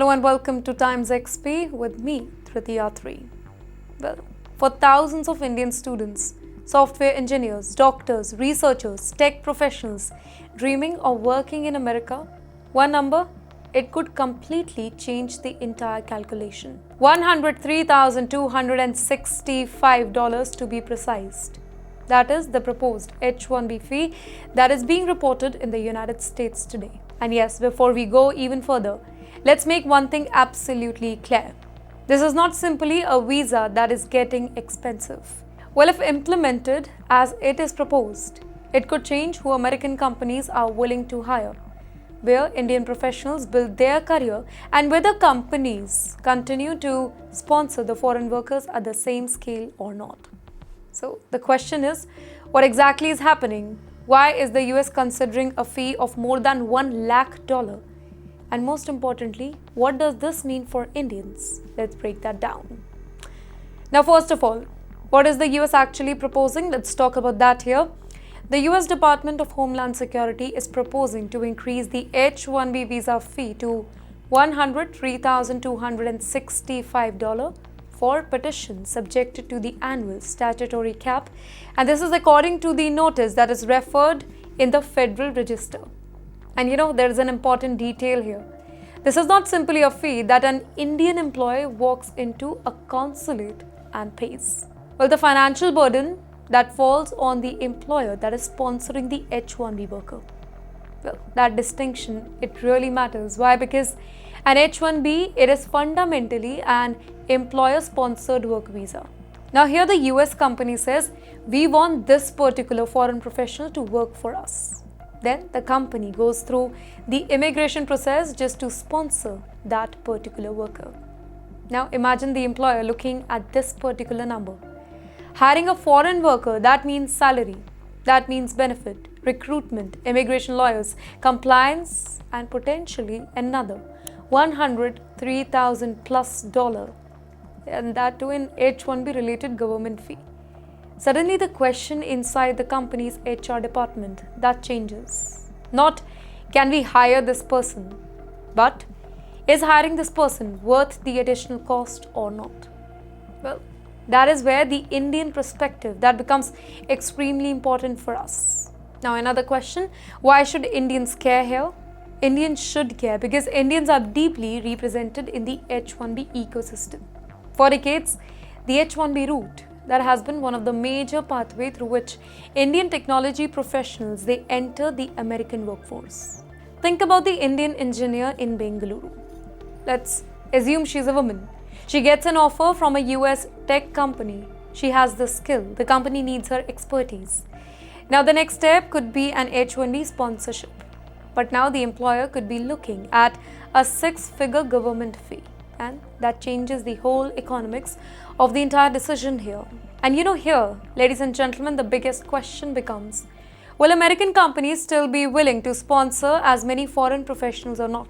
Hello and welcome to TimesXP with me, Driti Atri. Well, for thousands of Indian students, software engineers, doctors, researchers, tech professionals dreaming of working in America, one number, it could completely change the entire calculation. $103,265 to be precise. That is the proposed H-1B fee that is being reported in the United States today. And yes, before we go even further, let's make one thing absolutely clear. This is not simply a visa that is getting expensive. Well, if implemented as it is proposed, it could change who American companies are willing to hire, where Indian professionals build their career, and whether companies continue to sponsor the foreign workers at the same scale or not. So the question is, what exactly is happening? Why is the US considering a fee of more than $1 lakh? And most importantly, what does this mean for Indians? Let's break that down. Now, first of all, what is the US actually proposing? Let's talk about that here. The US Department of Homeland Security is proposing to increase the H-1B visa fee to $103,265 for petitions subjected to the annual statutory cap, and this is according to the notice that is referred in the Federal Register. And there is an important detail here. This is not simply a fee that an Indian employee walks into a consulate and pays. Well, the financial burden that falls on the employer that is sponsoring the H-1B worker. Well, that distinction, it really matters. Why? Because an H-1B, it is fundamentally an employer-sponsored work visa. Now here the US company says, we want this particular foreign professional to work for us. Then the company goes through the immigration process just to sponsor that particular worker. Now imagine the employer looking at this particular number. Hiring a foreign worker, that means salary, that means benefit, recruitment, immigration lawyers, compliance, and potentially another $103,000 plus, and that too in H-1B related government fee. Suddenly the question inside the company's HR department, that changes. Not, can we hire this person? But, is hiring this person worth the additional cost or not? Well, that is where the Indian perspective, that becomes extremely important for us. Now another question, why should Indians care here? Indians should care because Indians are deeply represented in the H-1B ecosystem. For decades, the H-1B route, that has been one of the major pathways through which Indian technology professionals, they enter the American workforce. Think about the Indian engineer in Bengaluru. Let's assume she's a woman. She gets an offer from a US tech company. She has the skill. The company needs her expertise. Now the next step could be an H-1B sponsorship. But now the employer could be looking at a six-figure government fee. And that changes the whole economics of the entire decision here. And here, ladies and gentlemen, the biggest question becomes, will American companies still be willing to sponsor as many foreign professionals or not?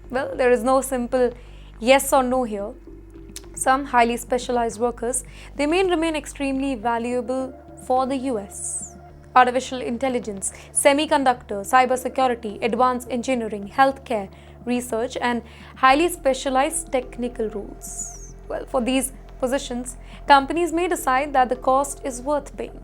Well, there is no simple yes or no here. Some highly specialized workers, they may remain extremely valuable for the US. Artificial intelligence, semiconductor, cybersecurity, advanced engineering, healthcare, research, and highly specialized technical roles. Well, for these positions, companies may decide that the cost is worth paying.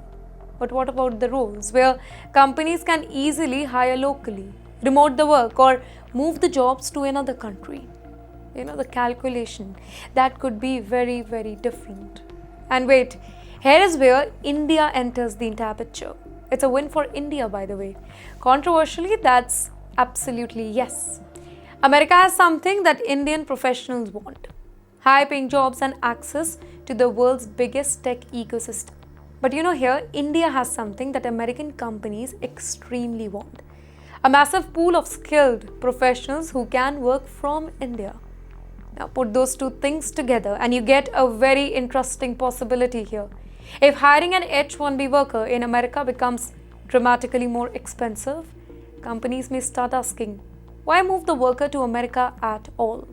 But what about the roles where companies can easily hire locally, remote the work, or move the jobs to another country? The calculation, that could be very, very different. And wait, here is where India enters the entire picture. It's a win for India, by the way. Controversially, that's absolutely yes. America has something that Indian professionals want: high-paying jobs and access to the world's biggest tech ecosystem. But here, India has something that American companies extremely want: a massive pool of skilled professionals who can work from India. Now put those two things together and you get a very interesting possibility here. If hiring an H-1B worker in America becomes dramatically more expensive, companies may start asking, why move the worker to America at all?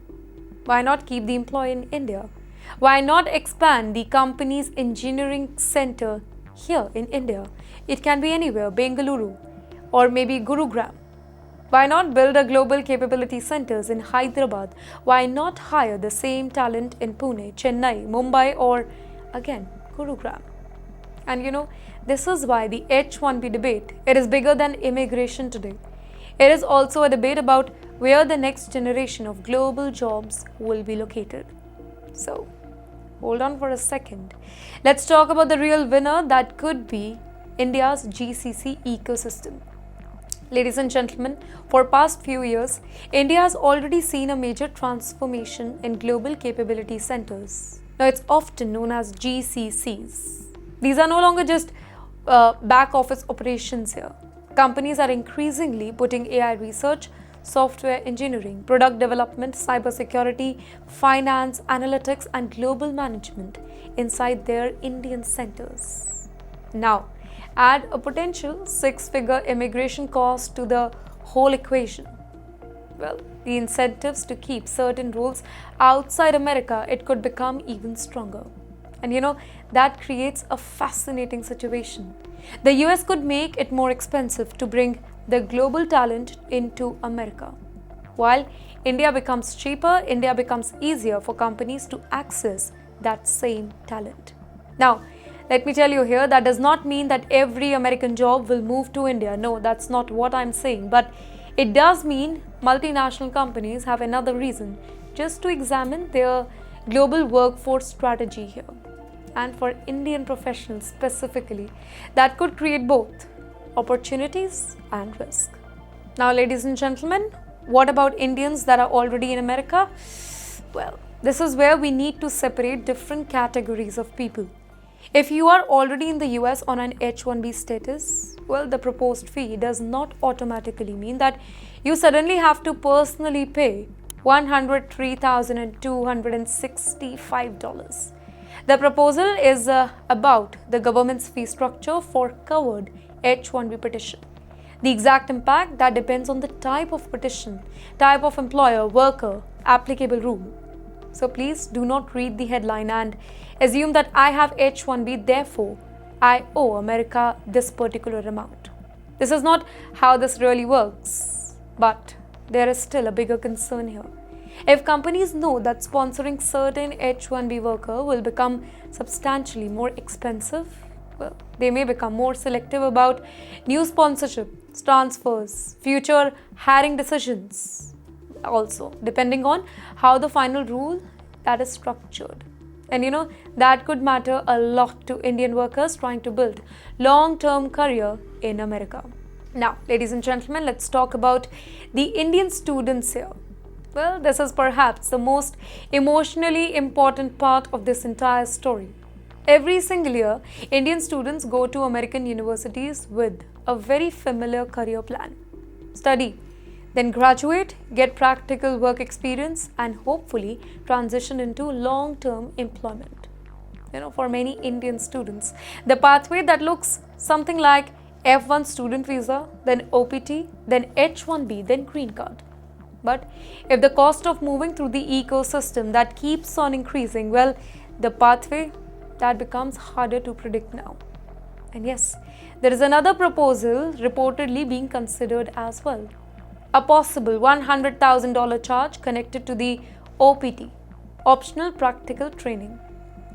Why not keep the employee in India? Why not expand the company's engineering center here in India? It can be anywhere, Bengaluru or maybe Gurugram. Why not build a global capability centers in Hyderabad? Why not hire the same talent in Pune, Chennai, Mumbai, or again, Gurugram? And this is why the H-1B debate, it is bigger than immigration today. It is also a debate about where the next generation of global jobs will be located. So, hold on for a second. Let's talk about the real winner that could be India's GCC ecosystem. Ladies and gentlemen, for past few years, India has already seen a major transformation in global capability centers. Now, it's often known as GCCs. These are no longer just back office operations here. Companies are increasingly putting AI research, software engineering, product development, cybersecurity, finance, analytics, and global management inside their Indian centers. Now, add a potential six-figure immigration cost to the whole equation. Well, the incentives to keep certain roles outside America, it could become even stronger. And that creates a fascinating situation. The US could make it more expensive to bring the global talent into America. While India becomes cheaper, India becomes easier for companies to access that same talent. Now, let me tell you here, that does not mean that every American job will move to India. No, that's not what I'm saying. But it does mean multinational companies have another reason just to examine their global workforce strategy here. And for Indian professionals specifically, that could create both opportunities and risk. Now, ladies and gentlemen, what about Indians that are already in America? Well, this is where we need to separate different categories of people. If you are already in the US on an H-1B status, well, the proposed fee does not automatically mean that you suddenly have to personally pay $103,265. The proposal is about the government's fee structure for covered H-1B petition. The exact impact, that depends on the type of petition, type of employer, worker, applicable rule. So please do not read the headline and assume that I have H-1B, therefore I owe America this particular amount. This is not how this really works. But there is still a bigger concern here. If companies know that sponsoring certain H-1B worker will become substantially more expensive, well, they may become more selective about new sponsorship, transfers, future hiring decisions. Also, depending on how the final rule that is structured. And that could matter a lot to Indian workers trying to build long-term career in America. Now, ladies and gentlemen, let's talk about the Indian students here. Well, this is perhaps the most emotionally important part of this entire story. Every single year, Indian students go to American universities with a very familiar career plan. Study, then graduate, get practical work experience, and hopefully transition into long-term employment. For many Indian students, the pathway that looks something like F1 student visa, then OPT, then H-1B, then green card. But if the cost of moving through the ecosystem that keeps on increasing, well, the pathway that becomes harder to predict now. And yes, there is another proposal reportedly being considered as well. A possible $100,000 charge connected to the OPT, optional practical training.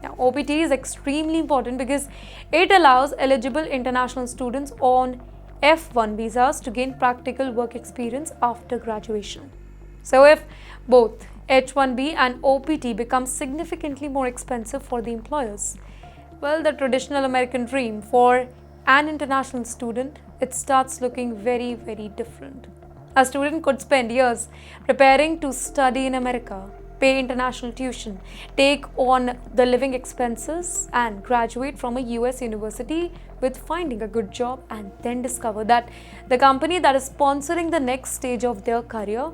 Now, OPT is extremely important because it allows eligible international students on F1 visas to gain practical work experience after graduation. So, if both H-1B and OPT become significantly more expensive for the employers, well, the traditional American dream for an international student, it starts looking very, very different. A student could spend years preparing to study in America, pay international tuition, take on the living expenses, and graduate from a US university with finding a good job, and then discover that the company that is sponsoring the next stage of their career,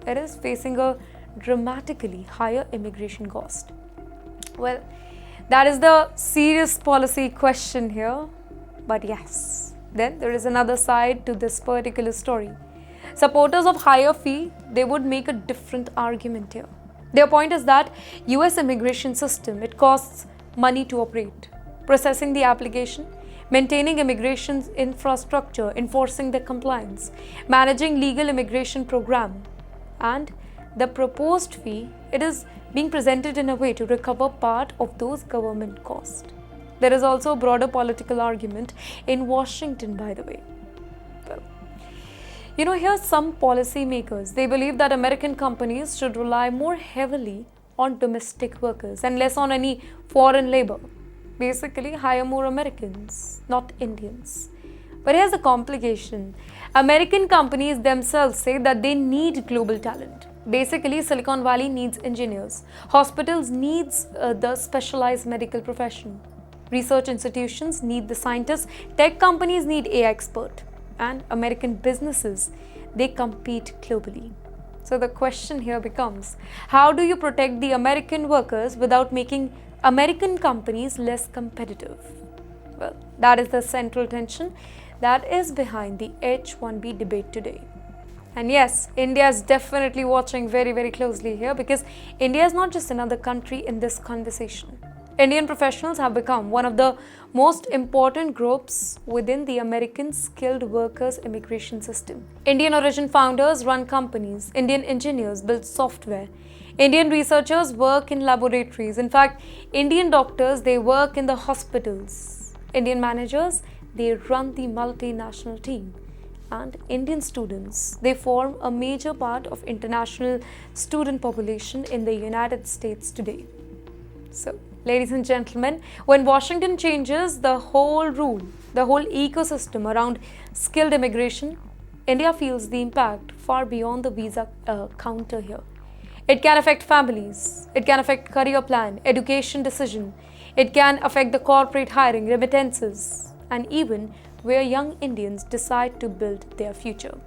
it is facing a dramatically higher immigration cost. Well, that is the serious policy question here. But yes, then there is another side to this particular story. Supporters of higher fee, they would make a different argument here. Their point is that US immigration system, it costs money to operate. Processing the application, maintaining immigration infrastructure, enforcing the compliance, managing legal immigration program, and the proposed fee, it is being presented in a way to recover part of those government costs. There is also a broader political argument in Washington, by the way. Well, here some policymakers, they believe that American companies should rely more heavily on domestic workers and less on any foreign labor. Basically, hire more Americans, not Indians. But here's the complication. American companies themselves say that they need global talent. Basically, Silicon Valley needs engineers. Hospitals needs the specialized medical profession. Research institutions need the scientists. Tech companies need AI expert. And American businesses, they compete globally. So the question here becomes, how do you protect the American workers without making American companies less competitive? Well, that is the central tension that is behind the H-1B debate today. And yes, India is definitely watching very, very closely here, because India is not just another country in this conversation. Indian professionals have become one of the most important groups within the American skilled workers immigration system. Indian origin founders run companies, Indian engineers build software, Indian researchers work in laboratories. In fact, Indian doctors, they work in the hospitals. Indian managers, they run the multinational team. And Indian students, they form a major part of international student population in the United States today. So, ladies and gentlemen, when Washington changes the whole rule, the whole ecosystem around skilled immigration, India feels the impact far beyond the visa counter here. It can affect families, it can affect career plan, education decision, it can affect the corporate hiring, remittances, and even where young Indians decide to build their future.